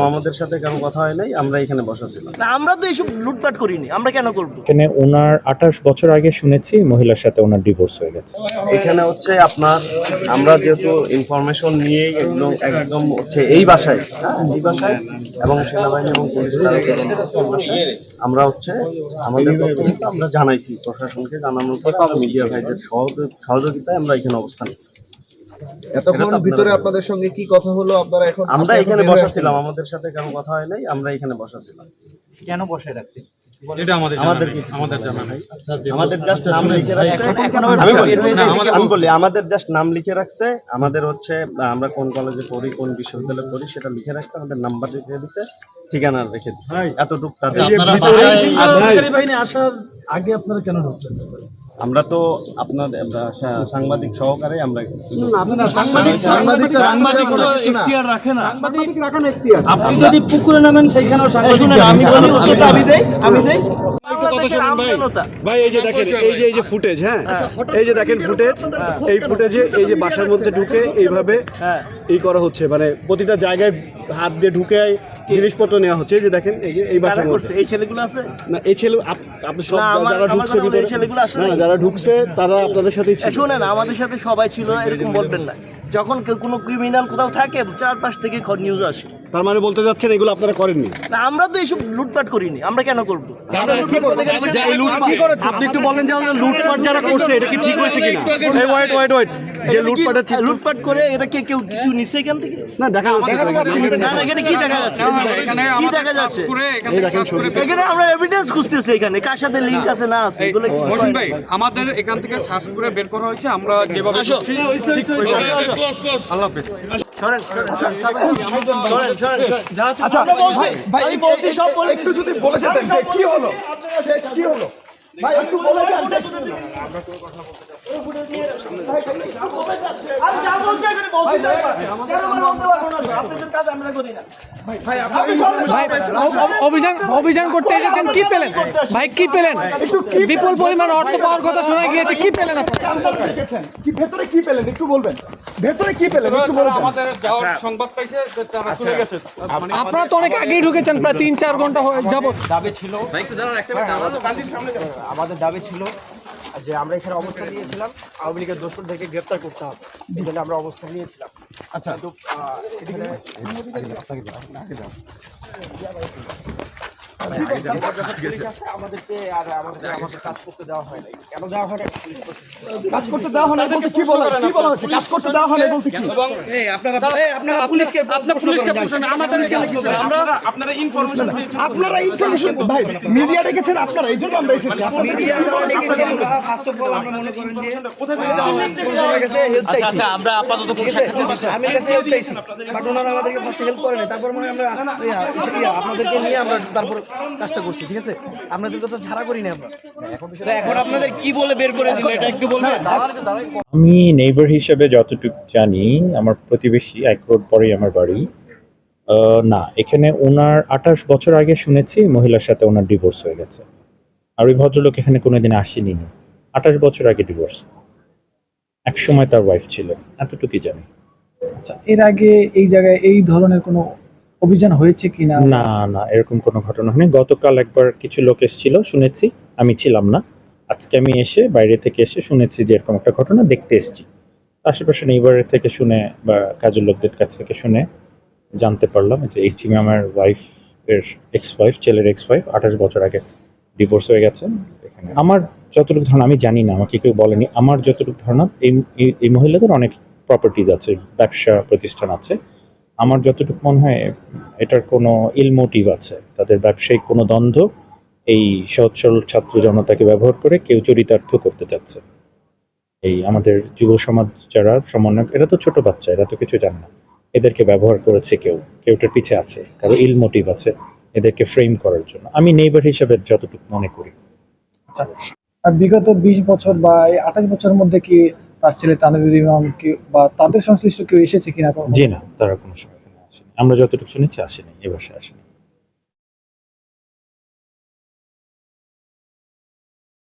আমাদের সাথে কারো কথা হয় নাই, আমরা এখানে বসা ছিলাম। আমরা তো এইসব লুটপাট করিনি, আমরা কেন করবো? এখানে ওনার 28 বছর আগে শুনেছি মহিলার সাথে ওনার ডিভোর্স হয়ে গেছে। এখানে হচ্ছে আপনার আমরা যেহেতু ইনফরমেশন নিয়ে একদম হচ্ছে এই বাসায় এবং সেনাবাহিনী এবং পুলিশ আমরা হচ্ছে আমাদের তথ্য কিন্তু আমরা জানাইছি, প্রশাসনকে জানানোর পর মিডিয়া ভাইদের সহযোগিতায় আমরা এখানে অবস্থান। এতক্ষণ ভিতরে আপনাদের সঙ্গে কি কথা হলো? আপনারা এখন আমরা এখানে বসা ছিলাম, আমাদের সাথে কারো কথা হয় নাই, আমরা এখানে বসা ছিলাম। কেন বসায় রাখছি এটা আমাদের জানা নাই। আমাদের জাস্ট নাম লিখে রাখছে। আমি বলি আমাদের জাস্ট নাম লিখে রাখছে। আমাদের হচ্ছে আমরা কোন কলেজে পড়ি, কোন বিশ্ববিদ্যালয়ে পড়ি সেটা লিখে রাখছে, আমাদের নাম্বার লিখে দিছে, ঠিকানা রেখে দিছে, এতটুকু। সরকারি বাহিনী আসার আগে আপনারা কেন ঢুকলেন? আমরা তো আপনার সাংবাদিক সহকারে আমরা আপনি যদি পুকুরে নামেন সেইখানেও ভাই এই যে দেখেন, এই যে ফুটেজ, হ্যাঁ এই যে দেখেন ফুটেজ, এই ফুটেজে এই যে বাসার মধ্যে ঢুকে এইভাবে এই করা হচ্ছে, মানে প্রতিটা জায়গায় হাত দিয়ে ঢুকে জিনিসপত্র নেওয়া হচ্ছে। এই যে দেখেন এই বাসার মধ্যে এই ছেলেগুলো আছে না, এই ছেলে আপনি সব যারা ঢুকছে ভিতরে, যারা ঢুকছে তারা আপনাদের সাথেই ছিল। শুনেন, আমাদের সাথে সবাই ছিল এরকম বলবেন না। যখন কোনো ক্রিমিনাল কোথাও থাকে চারপাশ থেকে নিউজ আসে। তার মানে বলতে যাচ্ছেন এগুলো আপনারা করেননি? না, আমরা তো এইসব লুটপাট করিনি, আমরা কেন করবো? আপনি একটু বলেন যে লুটপাট যারা করছে এটা কি ঠিক হয়েছে কিনা? এই ওয়েট যে লুটপাট করে এটা কেউ কিছু নিছে এখান থেকে? না, দেখা যাচ্ছে না, এখানে কি দেখা যাচ্ছে? কি দেখা যাচ্ছে? এখানে আমরা এভিডেন্স খুঁজতেছি, এখানে কার সাথে লিংক আছে না আছে এগুলো কি? মহসিন ভাই, আমাদের এখান থেকে শ্বাস করে বের করা হয়েছে, আমরা যেভাবে আল্লাহ হাফেজ। একটু যদি বলে যেতেন কি হলো, কি হলো ভাই, একটু বলে অভিযান করতে এসেছেন, কি পেলেন ভাই? কি পেলেন? বিপুল পরিমাণ অর্থ পাওয়ার কথা শোনা গিয়েছে, কি পেলেন কি ভেতরে কি পেলেন একটু বলবেন? ভেতরে কি পেলেন একটু বলবেন? আমাদের যাওয়ার সংবাদ পাইছে যে তারা চলে গেছে। আপনারা তো অনেক আগেই ঢুকেছেন, প্রায় 3-4 ঘন্টা যাবত। দাবি ছিল, আমাদের দাবি ছিল যে আমরা এখানে অবস্থান নিয়েছিলাম আওয়ামী লীগের দোষরদেরকে গ্রেপ্তার করতে হবে, এই জন্য আমরা অবস্থান নিয়েছিলাম। আচ্ছা, তো আমাদেরকে আর আমাদের কাজ করতে দেওয়া হয় নাই। কেন দেওয়া হয় না? কাজ করতে দেওয়া হয় না বলতে কি বলা হচ্ছে? কাজ করতে দেওয়া হয় না বলতে কি? আপনারা পুলিশকে আপনারা ইনফরমেশন ভাই মিডিয়া ডেকেছেন আপনারা, এই জন্য আমরা এসেছি। ফার্স্ট অফ অল আমরা মনে করেন যে প্রশাসনের কাছে হেল্প চাইছি। আচ্ছা, আমরা আপাতত আমি কাছে হেল্প চাইছি, বাট ওনারা আমাদেরকে ফার্স্ট হেল্প করে নাই। তারপর মানে আমরা আপনাদেরকে নিয়ে আমরা তারপর কাজটা করছি, ঠিক আছে? আপনাদেরকে তো ছাড়া করি না আমরা। এখন আপনাদের কি বলে বের করে দিল এটা একটু বলবেন? আমি নেইবার হিসেবে যতটুকু জানি, আমার প্রতিবেশী, 1 রোড পরেই আমার বাড়ি। না, এখানে ওনার 28 বছর আগে শুনেছি মহিলার সাথে ওনার ডিভোর্স হয়ে গেছে। আর ওই ভদ্রলোক এখানে কোনোদিন আসেনি। 28 বছর আগে ডিভোর্স, এক সময় তার ওয়াইফ ছিল, এতটুকুই জানি। আচ্ছা, এর আগে এই জায়গায় এই ধরনের কোনো অভিযান হয়েছে কিনা? না, এরকম কোনো ঘটনা হয়নি। গতকাল একবার কিছু লোক এসেছিল, শুনেছি, আমি ছিলাম না। আজকে আমি বাইরে থেকে এসে শুনেছি যে এরকম একটা ঘটনা, দেখতে এসেছি। আশেপাশে নেইবারের থেকে শুনে বা কাজের লোকদের কাছ থেকে শুনে জানতে পারলাম যে এই টিমে আমার ওয়াইফের এক্স-ওয়াইফ, ছেলের এক্স-ওয়াইফ 28 বছর আগে ডিভোর্স হয়ে গেছে। এখানে আমার যতটুকু ধারণা, আমি জানি না, আমাকে কেউ বলেনি, আমার যতটুকু ধারণা এই মহিলাদের অনেক প্রপার্টিজ আছে, ব্যবসা প্রতিষ্ঠান আছে। আমার যতটুকু মনে হয় এটার কোনো ইল মোটিভ আছে, তাদের ব্যবসায়িক কোনো দ্বন্দ্ব এই সচ্ছল ছাত্র জনতাকে ব্যবহার করে কেউ চরিতার্থ করতে চাচ্ছে। এই আমাদের যুব সমাজ যারা সমন্বয়ক, এরা তো ছোট বাচ্চা, এরা তো কিছু জানে না, এদেরকে ব্যবহার করেছে কেউটার পিছে আছে, কারো ইল মোটিভ আছে এদেরকে ফ্রেম করার জন্য, আমি নেইবার হিসেবে যতটুকু মনে করি। আচ্ছা, আর বিগত 20 বছর বা 28 বছরের মধ্যে কি তার ছেলে তানভীর ইমাম কি বা তাদের সংশ্লিষ্ট কেউ এসেছে কিনা? জি না, তারা কোনো সময় এখানে আসেনি, আমরা যতটুকু শুনেছি আসেনি, এ বাসায় আসেনি।